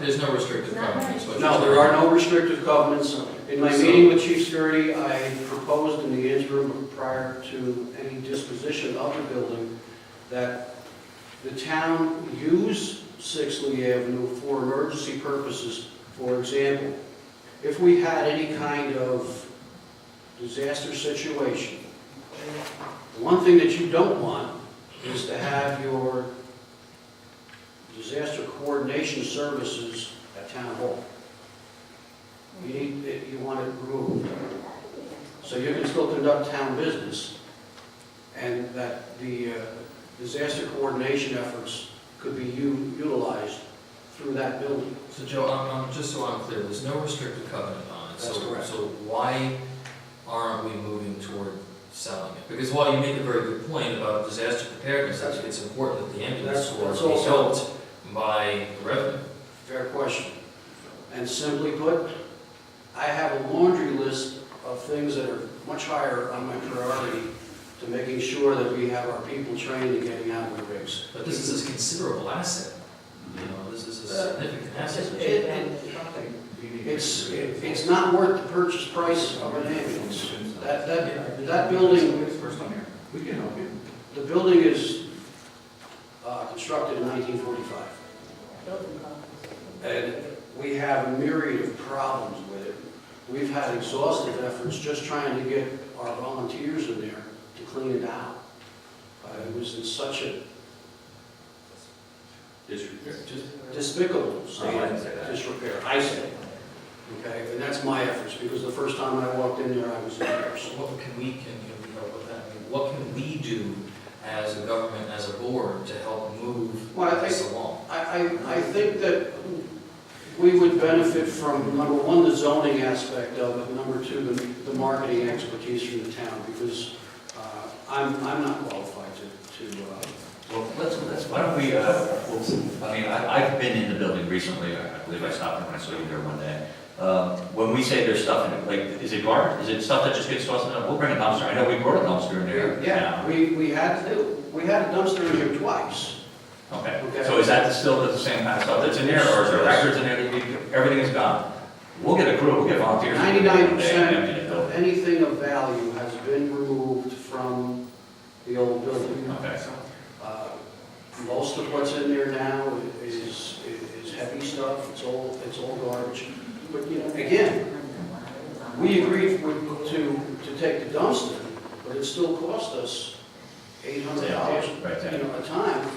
there's no restrictive covenants. No, there are no restrictive covenants. In my meeting with Chief Stony, I proposed in the interim prior to any disposition of the building that the town use 6 Lee Avenue for emergency purposes. For example, if we had any kind of disaster situation, the one thing that you don't want is to have your disaster coordination services at Town Hall. You want it removed. So you can still conduct town business, and that the disaster coordination efforts could be utilized through that building. So Joe, just so I'm clear, there's no restrictive covenant on it. That's correct. So why aren't we moving toward selling it? Because while you make a very good point about disaster preparedness, I think it's important that the ambulance That's corps be also- helped by revenue. Fair question. And simply put, I have a laundry list of things that are much higher on my priority to making sure that we have our people trained in getting out of the rigs. But this is a considerable asset. You know, this is a significant asset. It's not worth the purchase price of an ambulance. That building, We can help you. the building is constructed in 1945. And we have a myriad of problems with it. We've had exhaustive efforts just trying to get our volunteers in there to clean it out. It was in such a despicable state of disrepair, I say. Okay, and that's my efforts, because the first time I walked in there, I was embarrassed. So what can we help with that? I mean, what can we do as a government, as a board, to help move this along? I think that we would benefit from, number one, the zoning aspect of it, number two, the marketing expertise from the town, because I'm not qualified to Well, why don't we, I mean, I've been in the building recently, I believe I stopped when I saw you there one day. When we say there's stuff in it, like, is it garbage? Is it stuff that just gets tossed in? We'll bring a dumpster. I know we brought a dumpster in there. Yeah, we had a dumpster in here twice. Okay, Okay. so is that still the same kind of stuff that's in there, or is there records in there? Everything is gone. We'll get a crew, we'll get volunteers. 99% of anything of value has been removed from the old building. Okay. Most of what's in there now is heavy stuff, it's all garbage. But, you know, again, we agreed to take the dumpster, but it still cost us $800 a time.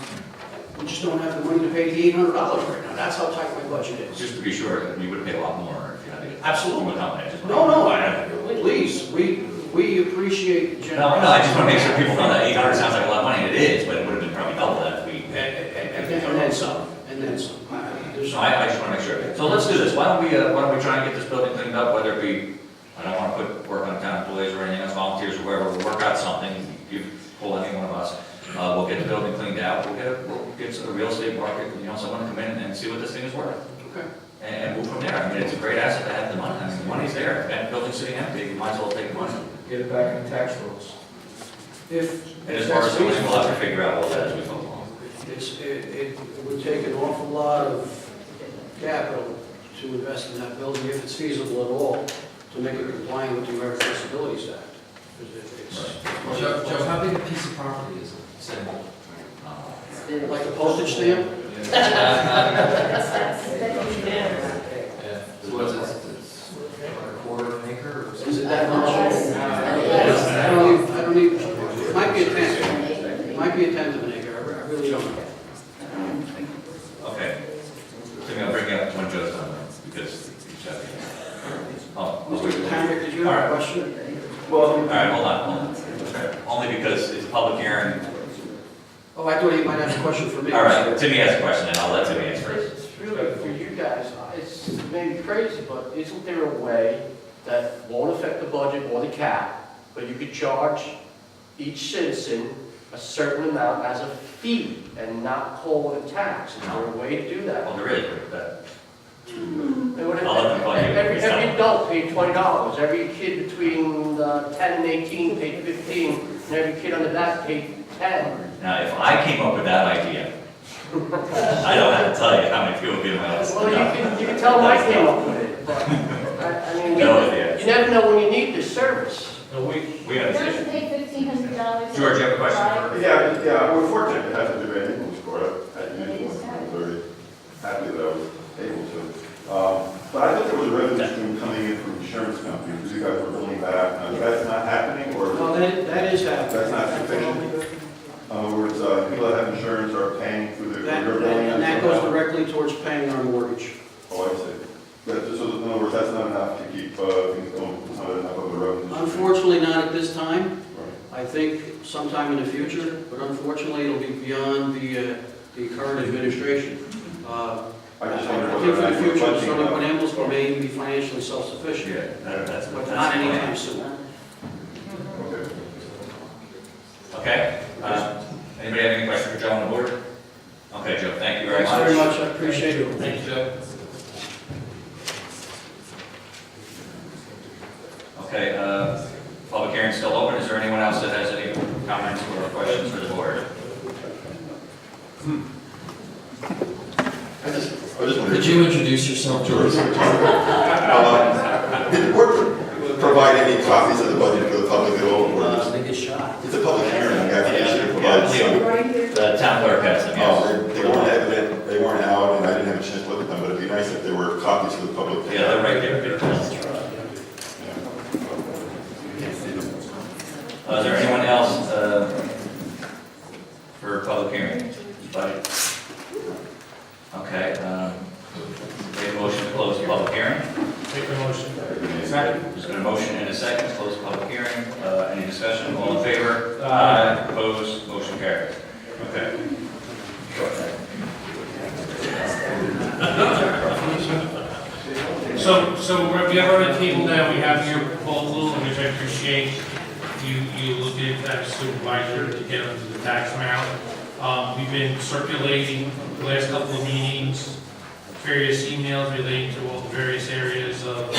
We just don't have the money to pay the $800 right now. That's how tight my budget is. Just to be sure, you would have paid a lot more if you had to get. Absolutely. No, Please, we appreciate the No, I just want to make sure people know that 800 sounds like a lot of money, and it is, but it would have been probably double that if we. And then some, and then some. So I just want to make sure. So let's do this. Why don't we try and get this building cleaned up, whether it be, I don't want to put work on town employees or anything else, volunteers or whoever, we'll work out something. You pull any one of us. We'll get the building cleaned out. We'll get a real estate market, someone to come in and see what this thing is worth. Okay. And move from there. I mean, it's a great asset to have the money. I mean, the money's there. That building's sitting empty. You might as well take the money. Get it back in the tax rolls. And as far as the money, we'll have to figure out all that as we go along. It would take an awful lot of capital to invest in that building, if it's feasible at all, to make it compliant with the American Disabilities Act. Joe, how big a piece of property is it? Like a postage stamp? So what's it? It's like a quarter of an acre or something? Is it that much? I don't even, it might be a tenth. It might be a tenth of an acre, I really don't know. Okay. So I'm bring up when Joe's done, because he's got Mr. Tamrick, did you have a question? Well, all right, hold on. Only because it's a public hearing. Oh, I thought you might have a question for me. All right, Timmy has a question, and I'll let Timmy answer first. It's really for you guys, it's maybe crazy, but isn't there a way that won't affect the budget or the cap, but you could charge each citizen a certain amount as a fee and not call it a tax? Is there a way to do that? Well, there is, but I'll let them call you. Every adult paid $20, every kid between 10 and 18 paid 15, and every kid on the back paid 10. now, if I came up with that idea, I don't have to tell you how many people give me else. Well, you can can tell them I came up with it, but, I mean, No idea. you never know when you need this service. We Don't understand. you pay $1,500? George, you have a question? Yeah, we're fortunate to have to do anything for it. It is I'm very happy that I was able to. But I thought there was a revenue stream coming in from insurance companies, you guys were billing that. That's not happening, or Well, that is happening. that's not sufficient? In other words, people that have insurance are paying through their That- billing? And that goes directly towards paying our mortgage. Oh, I see. So in other words, that's not enough to keep things going, it's not enough of a revenue stream? Unfortunately, not at this time. Right. I think sometime in the future, but unfortunately, it'll be beyond the current administration. I I just wonder think whether for or the not future, we're Stony budgeting Point enough. Ambulance may even be financially self-sufficient, Yeah, that's. but that's not the plan. anytime soon. Okay. Okay, anybody have any questions for Joe on the board? Okay, Joe, thank you very Thanks much. very much, I appreciate it. Thank you, Joe. Okay, public hearing's still open. Is there anyone else that has any comments or questions for the board? I just wondered. Could you introduce yourself, George? Did the board provide any copies of the budget for the public at all? Or They get shot. it's a public hearing, I guess they should have provided some. Right here. The town clerk has them, Oh, yes. they weren't evident, they weren't out, and I didn't have a chance to look at them, but it'd be nice if there were copies for the public. Yeah, they're right there. Is there anyone else for public hearing? Budget? Okay, make a motion to close the public hearing. Make the motion. There's been a motion and a second to close the public hearing. Any discussion? All in favor? Aye. Opposed? Motion carries. Okay. So we have on the table now, we have your proposal, which I appreciate you looking at that supervisor to get into the tax amount. We've been circulating the last couple of meetings, various emails relating to all the various areas of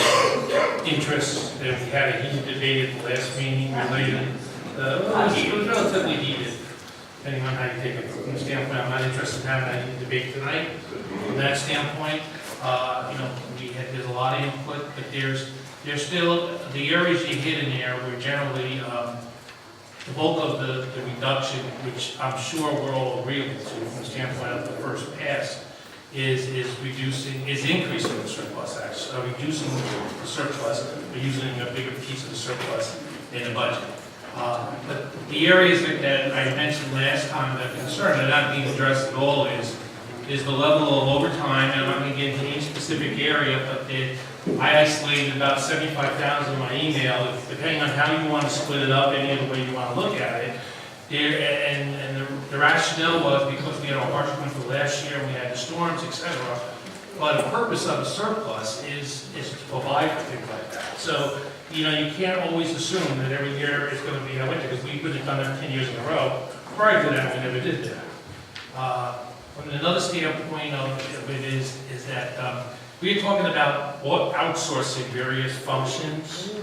interest. And we had a heated debate at the last meeting related, it was relatively heated, depending on how you take it. From the standpoint, I'm not interested in having that heated debate tonight. From that standpoint, there's a lot of input, but there's still, the areas you hit in there were generally, the bulk of the reduction, which I'm sure we're all agreeable to from the standpoint of the first pass, is increasing the surplus, actually, reducing the surplus, but using a bigger piece of the surplus in the budget. But the areas that I mentioned last time that are concerned, and not being addressed at all, is the level of overtime, and I'm not going to get into any specific area, but I isolated about 75,000 in my email, depending on how you want to split it up, any other way you want to look at it. And the rationale was because we had a harsh winter last year, we had the storms, etc. But the purpose of a surplus is to provide for things like that. So, you can't always assume that every year is going to be a winter, because we could have done that 10 years in a row. Prior to that, we never did that. From another standpoint of it is that we are talking about outsourcing various functions,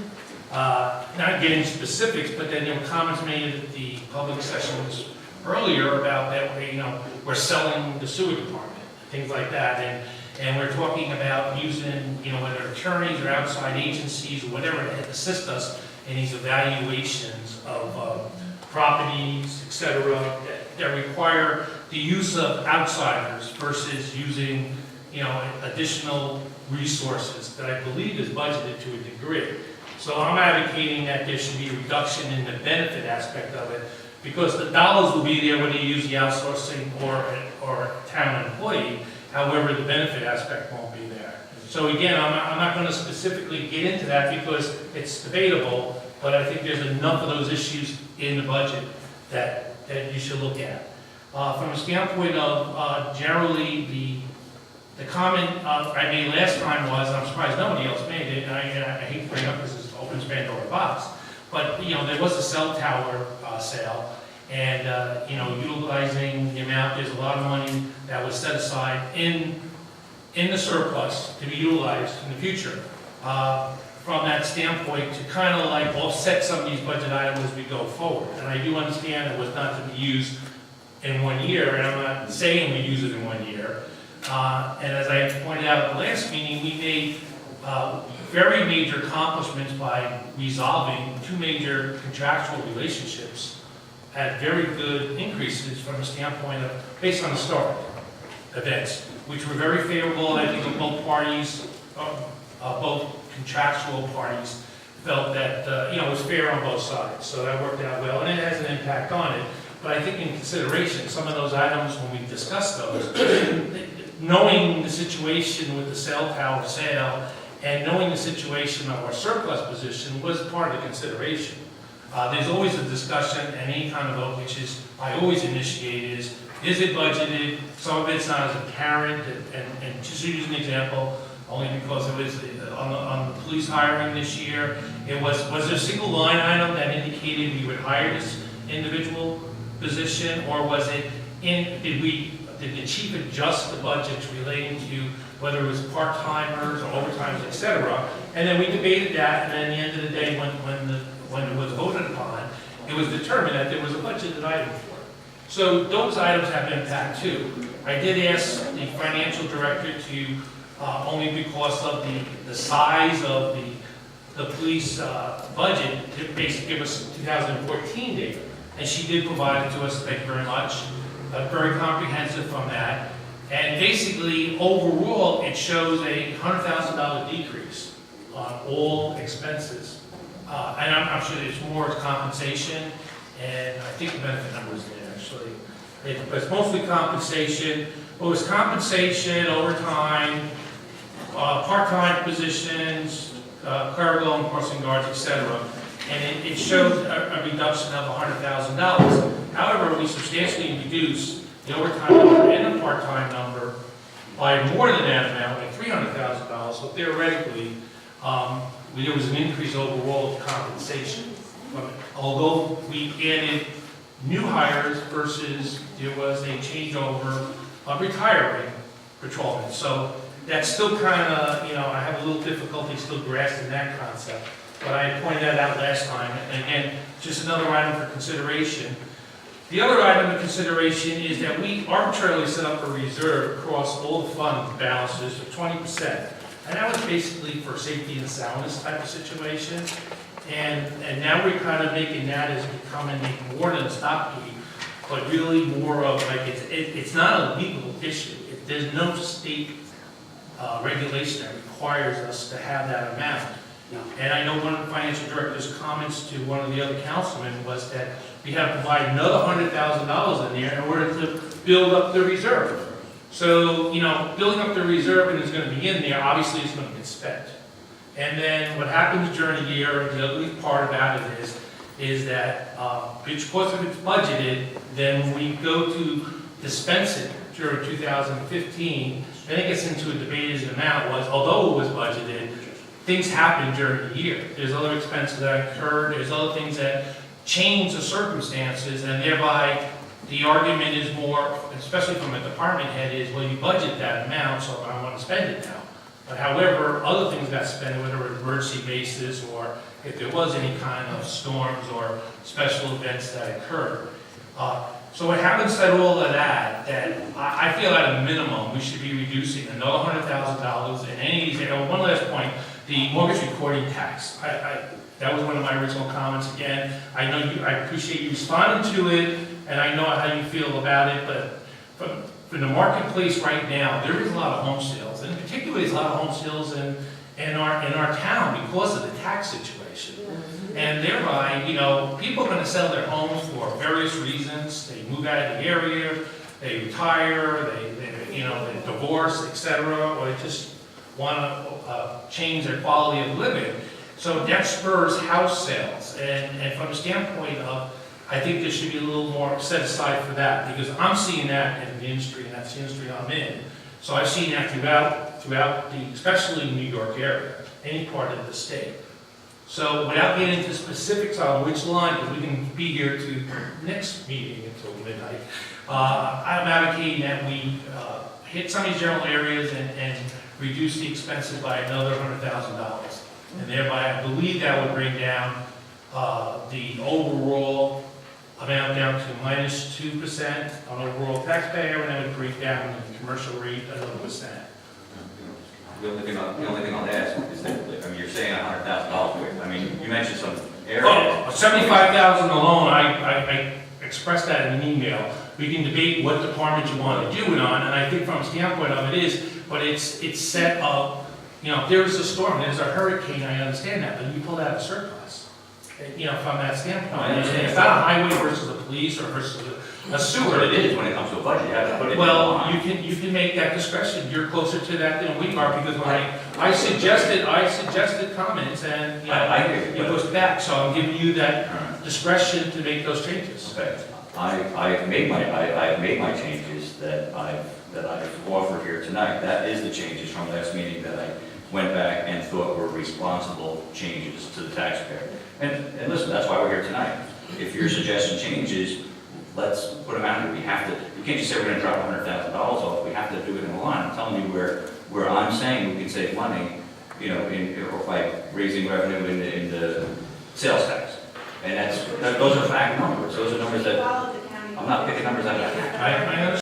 not getting specifics, but then there were comments made at the public sessions earlier about that we're selling the sewer department, things like that, and we're talking about using whether attorneys or outside agencies or whatever to assist us in these evaluations of properties, etc., that require the use of outsiders versus using, additional resources that I believe is budgeted to a degree. So I'm advocating that there should be a reduction in the benefit aspect of it, because the dollars will be there whether you use the outsourcing or a town employee. However, the benefit aspect won't be there. So again, I'm not going to specifically get into that because it's debatable, but I think there's enough of those issues in the budget that you should look at. From a standpoint of generally the comment I made last time was, I'm surprised nobody else made it, and I hate to bring up this as opens Pandora's box, but there was a cell tower sale, and utilizing the amount, there's a lot of money that was set aside in the surplus to be utilized in the future. From that standpoint, to kind of like offset some of these budget items as we go forward. And I do understand it was not to be used in 1 year, and I'm not saying we use it in 1 year, And as I pointed out at the last meeting, we made very major accomplishments by resolving two major contractual relationships at very good increases from a standpoint of, based on historic events, which were very favorable. I think both parties, both contractual parties, felt that it was fair on both sides. So that worked out well, and it has an impact on it. But I think in consideration, some of those items, when we discussed those, knowing the situation with the cell tower sale and knowing the situation of our surplus position was part of the consideration. There's always a discussion and any kind of vote, which is, I always initiate is it budgeted? Some of it's not as apparent, and just to use an example, only because it was on the police hiring this year, was there a single line item that indicated we would hire this individual position, or was it did the chief adjust the budgets relating to whether it was part-timers or overtimers, et cetera? And then we debated that, and then at the end of the day, when it was voted upon, it was determined that there was a budgeted item for it. So those items have impact too. I did ask the financial director to, only because of the size of the police budget, to basically give us 2014 data. And she did provide it to us, thank you very much. Very comprehensive from that. And basically, overall, it shows a $100,000 decrease on all expenses. And I'm sure there's more compensation, and I think the benefit number is there, actually. But it's mostly compensation. It was compensation, overtime, part-time positions, clerical and crossing guards, etc. And it shows a reduction of $100,000. However, we substantially reduced the overtime number and the part-time number by more than that amount, like $300,000. So theoretically, there was an increase overall of compensation from it. Although we added new hires versus there was a changeover of retiring patrolmen. So that's still kind of, I have a little difficulty still grasping that concept. But I pointed that out last time. And again, just another item for consideration. The other item of consideration is that we arbitrarily set up a reserve across all the fund balances of 20%. And that was basically for safety and soundness type of situation. And now we're kind of making that as becoming more than a stopgap, but really more of like, it's not a legal issue. There's no state regulation that requires us to have that amount. No. And I know one of the financial director's comments to one of the other councilmen was that we have to provide another $100,000 in there in order to build up the reserve. So, building up the reserve and it's going to be in there, obviously it's going to get spent. And then what happens during the year, the ugly part about it is that because if it's budgeted, then when we go to dispense it during 2015, then it gets into a debate as the amount was, although it was budgeted, things happen during the year. There's other expenses that occur, there's other things that change the circumstances, and thereby the argument is more, especially from a department head, is, well, you budget that amount, so I want to spend it now. But however, other things got spent, whether it was emergency basis or if there was any kind of storms or special events that occurred. So what happens to all of that I feel at a minimum, we should be reducing another $100,000 in any of these. One last point, the mortgage recording tax. That was one of my original comments again. I appreciate you responding to it, and I know how you feel about it, but from the marketplace right now, there is a lot of home sales, and particularly there's a lot of home sales in our town because of the tax situation. And thereby, people are going to sell their homes for various reasons. They move out of the area, they retire, they divorce, etc., or they just want to change their quality of living. So that spurs house sales. And from the standpoint of, I think there should be a little more set aside for that, because I'm seeing that in the industry, and that's the industry I'm in. So I've seen that throughout especially the New York area, any part of the state. So without getting into specifics on which line, because we can be here to next meeting until midnight, I'm advocating that we hit some of these general areas and reduce the expenses by another $100,000. And thereby, I believe that would bring down the overall amount down to -2% on overall taxpayer, and then we break down the commercial rate at 11%. The only thing I'll ask is that, I mean, you're saying $100,000, I mean, you mentioned some areas. Oh, 75,000 alone, I expressed that in an email. We can debate what department you want to do it on, and I think from a standpoint of it is, but it's set up, you know, if there's a storm, there's a hurricane, I understand that, but you pull out a surplus. You know, from that standpoint, and it's not a highway versus a police or versus a sewer. What it is when it comes to a budget, you have to put it in the Well, line. you can make that discretion, you're closer to that than we are, because when I suggested comments, and, you I know, hear you, it but- goes back, so I'm giving you that Alright. discretion to make those changes. Okay, I've made my changes that I've offered here tonight. That is the changes from last meeting that I went back and thought were responsible changes to the taxpayer. And listen, that's why we're here tonight. If your suggestion changes, let's put them out here. We have to, you can't just say we're gonna drop $100,000 off. We have to do it in a line. I'm telling you where I'm saying we can save money, you know, or by raising revenue in the sales tax. And those are fact numbers. Those are numbers that, I'm not picking numbers out of a hat. I understand.